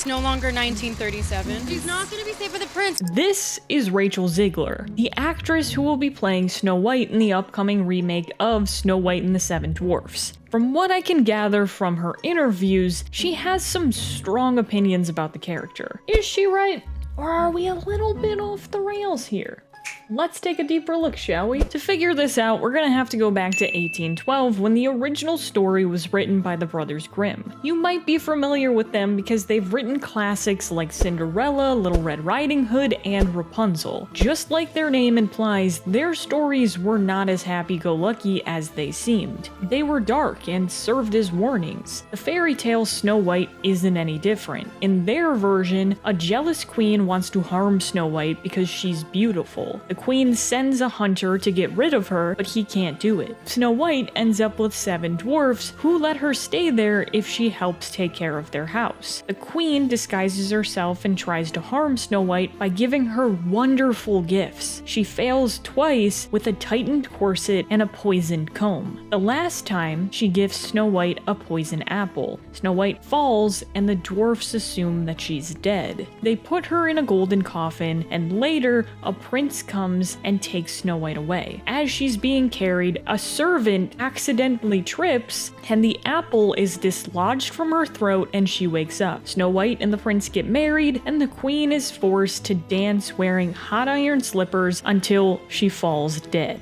It's no longer 1937. She's not gonna be safe with the prince. This is Rachel Zegler, the actress who will be playing Snow White in the upcoming remake of Snow White and the Seven Dwarfs. From what I can gather from her interviews, she has some strong opinions about the character. Is she right? Or are we a little bit off the rails here? Let's take a deeper look, shall we? To figure this out, we're gonna have to go back to 1812 when the original story was written by the Brothers Grimm. You might be familiar with them because they've written classics like Cinderella, Little Red Riding Hood, and Rapunzel. Just like their name implies, their stories were not as happy-go-lucky as they seemed. They were dark and served as warnings. The fairy tale Snow White isn't any different. In their version, a jealous queen wants to harm Snow White because she's beautiful. The queen sends a hunter to get rid of her, but he can't do it. Snow White ends up with 7 dwarfs who let her stay there if she helps take care of their house. The queen disguises herself and tries to harm Snow White by giving her wonderful gifts. She fails twice with a tightened corset and a poisoned comb. The last time, she gives Snow White a poison apple. Snow White falls and the dwarfs assume that she's dead. They put her in a golden coffin, and later, a prince comes and takes Snow White away. As she's being carried, a servant accidentally trips, and the apple is dislodged from her throat and she wakes up. Snow White and the prince get married, and the queen is forced to dance wearing hot iron slippers until she falls dead.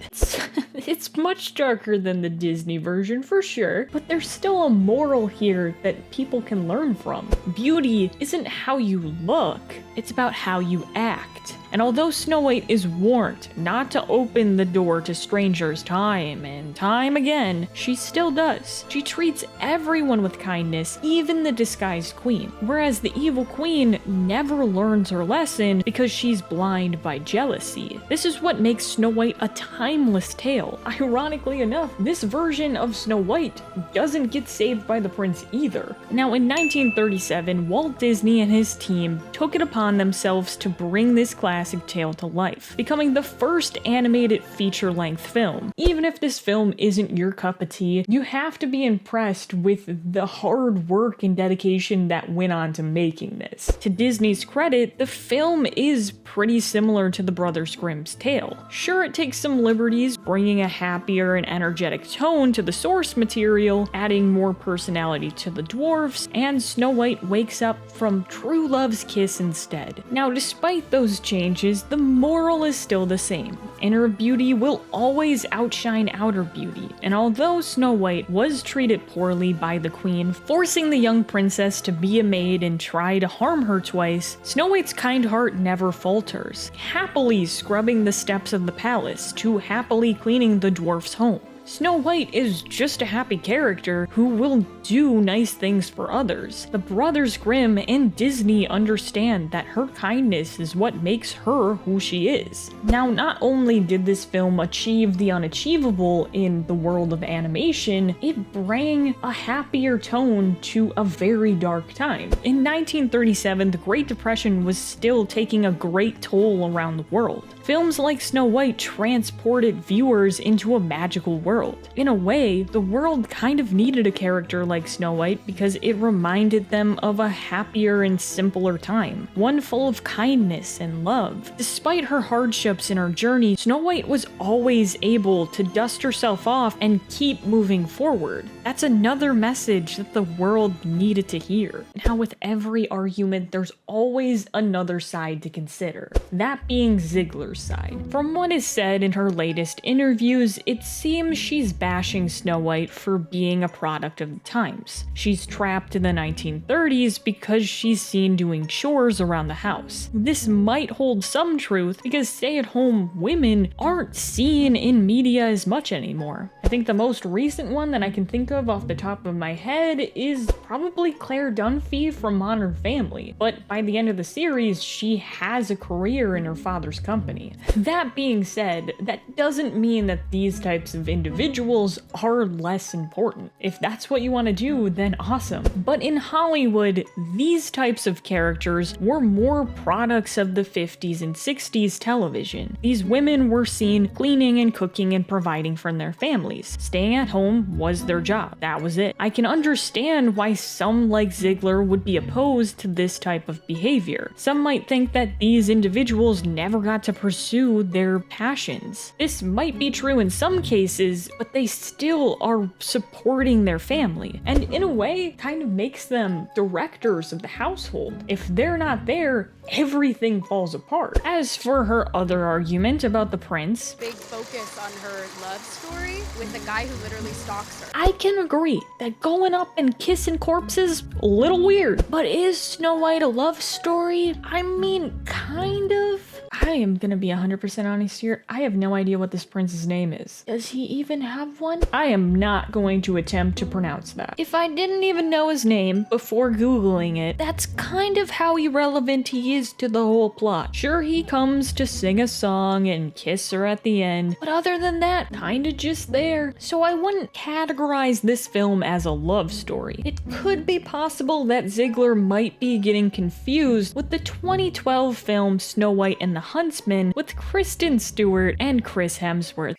It's much darker than the Disney version for sure, but there's still a moral here that people can learn from. Beauty isn't how you look, it's about how you act. And although Snow White is warned not to open the door to strangers time and time again, she still does. She treats everyone with kindness, even the disguised queen. Whereas the evil queen never learns her lesson because she's blind by jealousy. This is what makes Snow White a timeless tale. Ironically enough, this version of Snow White doesn't get saved by the prince either. Now in 1937, Walt Disney and his team took it upon themselves to bring this classic tale to life, becoming the first animated feature-length film. Even if this film isn't your cup of tea, you have to be impressed with the hard work and dedication that went on to making this. To Disney's credit, the film is pretty similar to the Brothers Grimm's tale. Sure, it takes some liberties, bringing a happier and energetic tone to the source material, adding more personality to the dwarfs, and Snow White wakes up from true love's kiss instead. Now, despite those changes, the moral is still the same. Inner beauty will always outshine outer beauty, and although Snow White was treated poorly by the queen, forcing the young princess to be a maid and try to harm her twice, Snow White's kind heart never falters, happily scrubbing the steps of the palace to happily cleaning the dwarf's home. Snow White is just a happy character who will do nice things for others. The Brothers Grimm and Disney understand that her kindness is what makes her who she is. Now, not only did this film achieve the unachievable in the world of animation, it brought a happier tone to a very dark time. In 1937, the Great Depression was still taking a great toll around the world. Films like Snow White transported viewers into a magical world. In a way, the world kind of needed a character like Snow White because it reminded them of a happier and simpler time, one full of kindness and love. Despite her hardships in her journey, Snow White was always able to dust herself off and keep moving forward. That's another message that the world needed to hear. Now, with every argument, there's always another side to consider, that being Zegler's side. From what is said in her latest interviews, it seems she's bashing Snow White for being a product of the times. She's trapped in the 1930s because she's seen doing chores around the house. This might hold some truth because stay-at-home women aren't seen in media as much anymore. I think the most recent one that I can think of off the top of my head is probably Claire Dunphy from Modern Family, but by the end of the series, she has a career in her father's company. me. That being said, that doesn't mean that these types of individuals are less important. If that's what you want to do, then awesome. But in Hollywood, these types of characters were more products of the 50s and 60s television. These women were seen cleaning and cooking and providing for their families. Staying at home was their job. That was it. I can understand why some like Zegler would be opposed to this type of behavior. Some might think that these individuals never got to pursue their passions. This might be true in some cases, but they still are supporting their family, and in a way kind of makes them directors of the household. If they're not there, everything falls apart. As for her other argument about the prince, Big focus on her love story with a guy who literally stalks her. I can agree that going up and kissing corpses, a little weird. But is Snow White a love story? I mean, kind of. I am gonna be 100% honest here. I have no idea what this prince's name is. Does he even have one? I am not going to attempt to pronounce that. If I didn't even know his name before Googling it, that's kind of how irrelevant he is to the whole plot. Sure, he comes to sing a song and kiss her at the end, but other than that, kinda just there. So I wouldn't categorize this film as a love story. It could be possible that Zegler might be getting confused with the 2012 film Snow White and the Huntsman with Kristen Stewart and Chris Hemsworth.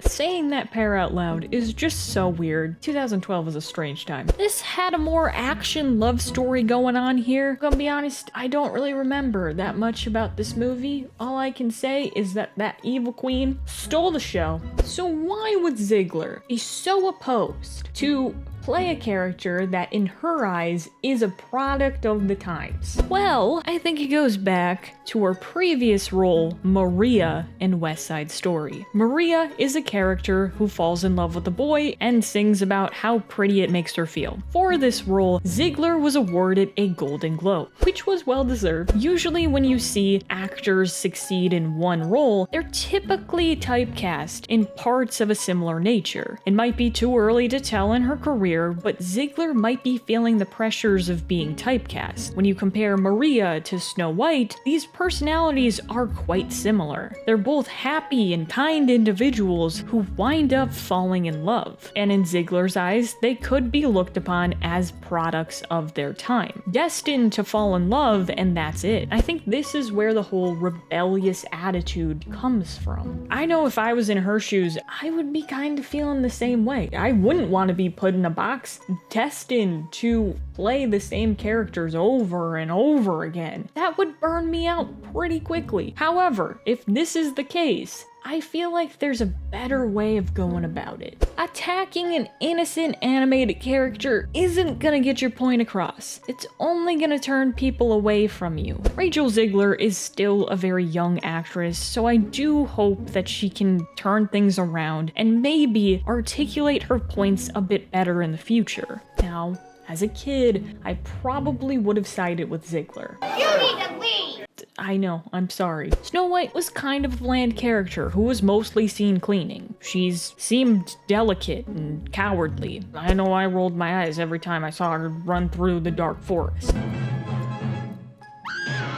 Saying that pair out loud is just so weird. 2012 was a strange time. This had a more action love story going on here. I'm gonna be honest, I don't really remember that much about this movie. All I can say is that evil queen stole the show. So why would Zegler be so opposed to play a character that in her eyes is a product of the times? Well, I think it goes back to her previous role, Maria in West Side Story. Maria is a character who falls in love with a boy and sings about how pretty it makes her feel. For this role, Zegler was awarded a Golden Globe, which was well deserved. Usually when you see actors succeed in one role, they're typically typecast in parts of a similar nature. It might be too early to tell in her career, but Zegler might be feeling the pressures of being typecast. When you compare Maria to Snow White, these personalities are quite similar. They're both happy and kind individuals who wind up falling in love. And in Zegler's eyes, they could be looked upon as products of their time, destined to fall in love, and that's it. I think this is where the whole rebellious attitude comes from. I know if I was in her shoes, I would be kind of feeling the same way. I wouldn't want to be put in a box destined to play the same characters over and over again. That would burn me out pretty quickly. However, if this is the case, I feel like there's a better way of going about it. Attacking an innocent animated character isn't gonna get your point across. It's only gonna turn people away from you. Rachel Zegler is still a very young actress, so I do hope that she can turn things around and maybe articulate her points a bit better in the future. Now, as a kid, I probably would have sided with Zegler. You need to leave! I know, I'm sorry. Snow White was kind of a bland character who was mostly seen cleaning. She's seemed delicate and cowardly. I know I rolled my eyes every time I saw her run through the dark forest.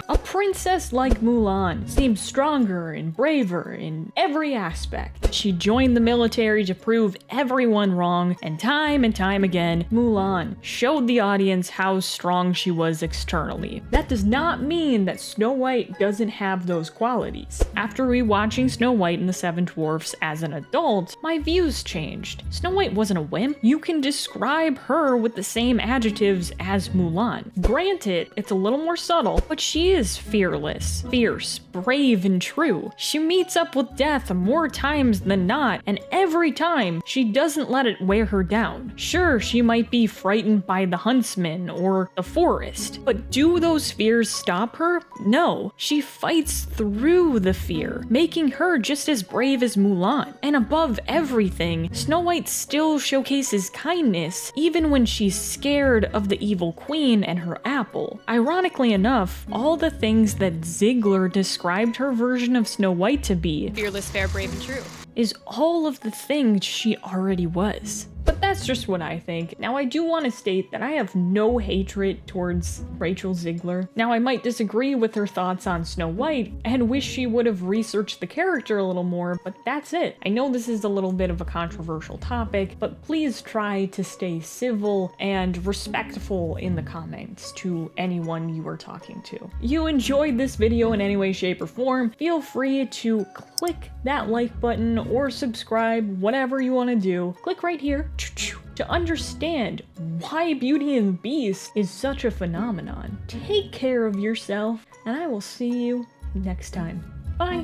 A princess like Mulan seems stronger and braver in every aspect. She joined the military to prove everyone wrong, and time again, Mulan showed the audience how strong she was externally. That does not mean that Snow White doesn't have those qualities. After rewatching Snow White and the Seven Dwarfs as an adult, my views changed. Snow White wasn't a wimp. You can describe her with the same adjectives as Mulan. Granted, it's a little more subtle, but she is fearless, fierce, brave, and true. She meets up with death more times than not, and every time, she doesn't let it wear her down. Sure, she might be frightened by the huntsman or the forest, but do those fears stop her? No. She fights through the fear, making her just as brave as Mulan. And above everything, Snow White still showcases kindness, even when she's scared of the evil queen and her apple. Ironically enough, all the things that Zegler described her version of Snow White to be, Fearless, fair, brave, and true, is all of the things she already was. But that's just what I think. Now, I do want to state that I have no hatred towards Rachel Zegler. Now, I might disagree with her thoughts on Snow White and wish she would have researched the character a little more, but that's it. I know this is a little bit of a controversial topic, but please try to stay civil and respectful in the comments to anyone you are talking to. You enjoyed this video in any way, shape, or form, feel free to click that like button or subscribe, whatever you want to do. Click right here to understand why Beauty and the Beast is such a phenomenon. Take care of yourself, and I will see you next time. Bye!